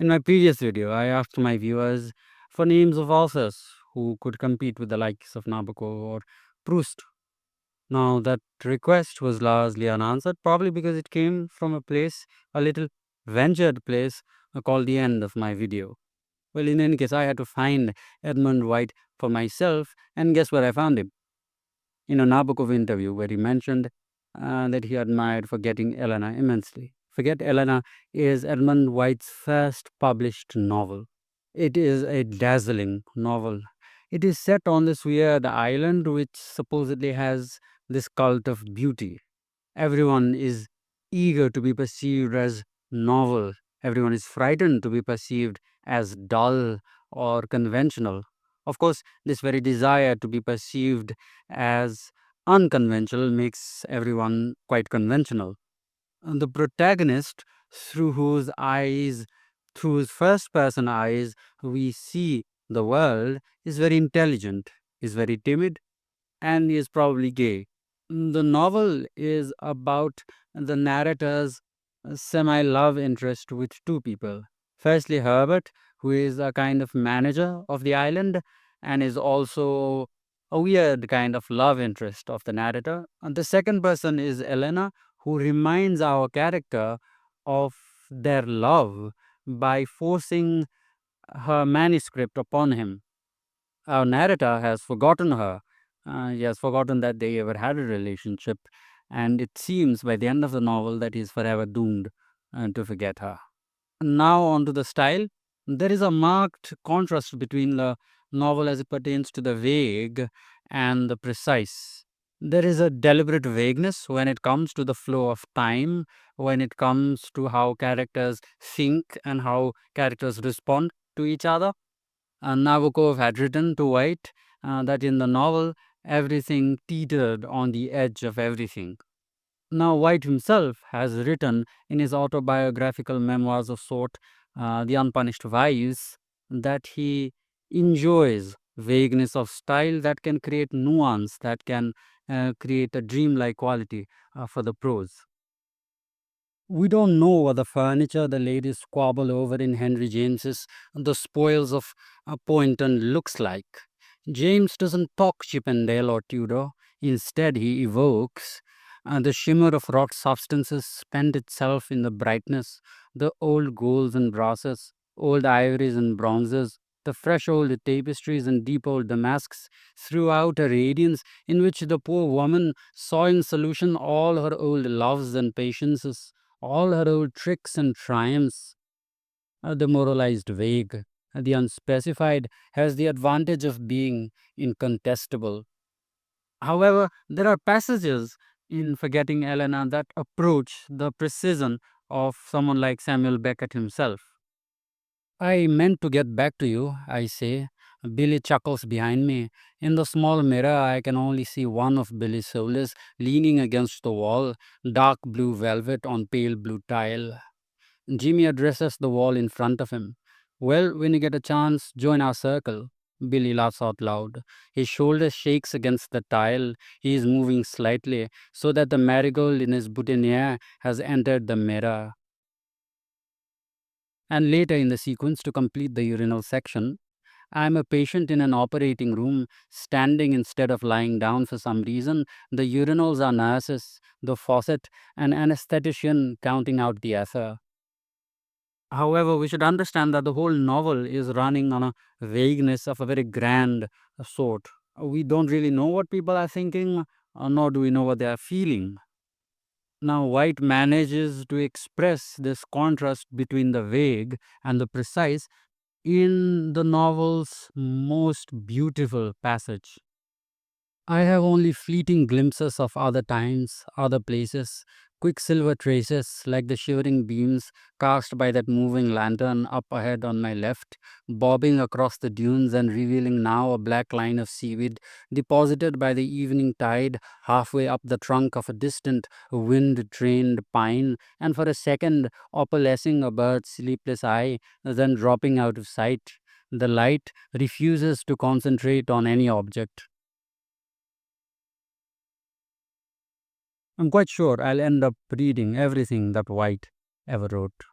In my previous video, I asked my viewers for names of authors who could compete with the likes of Nabokov or Proust. Now, that request was largely unanswered, probably because it came from a place, a little ventured place, called the end of my video. Well, in any case, I had to find Edmund White for myself, and guess where I found him? In a Nabokov interview where he mentioned that he admired Forgetting Elena immensely. Forget Elena is Edmund White's first published novel. It is a dazzling novel. It is set on this weird island which supposedly has this cult of beauty. Everyone is eager to be perceived as novel. Everyone is frightened to be perceived as dull or conventional. Of course, this very desire to be perceived as unconventional makes everyone quite conventional. And the protagonist, through whose eyes, through his first person eyes, we see the world, is very intelligent, is very timid, and is probably gay. The novel is about the narrator's semi love interest with two people. Firstly, Herbert, who is a kind of manager of the island and is also a weird kind of love interest of the narrator. And the second person is Elena, who reminds our character of their love by forcing her manuscript upon him. Our narrator has forgotten her. He has forgotten that they ever had a relationship, and it seems by the end of the novel that he's forever doomed to forget her. Now, on to the style. There is a marked contrast between the novel as it pertains to the vague and the precise. There is a deliberate vagueness when it comes to the flow of time, when it comes to how characters think and how characters respond to each other. Nabokov had written to White that in the novel, everything teetered on the edge of everything. Now, White himself has written in his autobiographical memoirs of sort, The Unpunished Vice, that he enjoys vagueness of style that can create nuance, that can create a dreamlike quality for the prose. We don't know what the furniture the ladies squabble over in Henry James's The Spoils of Poynton looks like. James doesn't talk Chippendale or Tudor. Instead, he evokes the shimmer of wrought substances spent itself in the brightness, the old golds and brasses, old ivories and bronzes, the fresh old tapestries and deep old damasks, throughout a radiance in which the poor woman saw in solution all her old loves and patiences, all her old tricks and triumphs. The moralized vague, the unspecified, has the advantage of being incontestable. However, there are passages in Forgetting Elena that approach the precision of someone like Samuel Beckett himself. I meant to get back to you, I say. Billy chuckles behind me. In the small mirror, I can only see one of Billy's shoulders leaning against the wall, dark blue velvet on pale blue tile. Jimmy addresses the wall in front of him. Well, when you get a chance, join our circle. Billy laughs out loud. His shoulder shakes against the tile. He is moving slightly so that the marigold in his boutonniere has entered the mirror. And later in the sequence, to complete the urinal section, I am a patient in an operating room, standing instead of lying down for some reason. The urinals are nurses, the faucet, an anesthetician counting out the ether. However, we should understand that the whole novel is running on a vagueness of a very grand sort. We don't really know what people are thinking, nor do we know what they are feeling. Now, White manages to express this contrast between the vague and the precise in the novel's most beautiful passage. I have only fleeting glimpses of other times, other places, quicksilver traces like the shivering beams cast by that moving lantern up ahead on my left, bobbing across the dunes and revealing now a black line of seaweed deposited by the evening tide halfway up the trunk of a distant wind trained pine, and for a second opalescing a bird's sleepless eye, then dropping out of sight. The light refuses to concentrate on any object. I'm quite sure I'll end up reading everything that White ever wrote.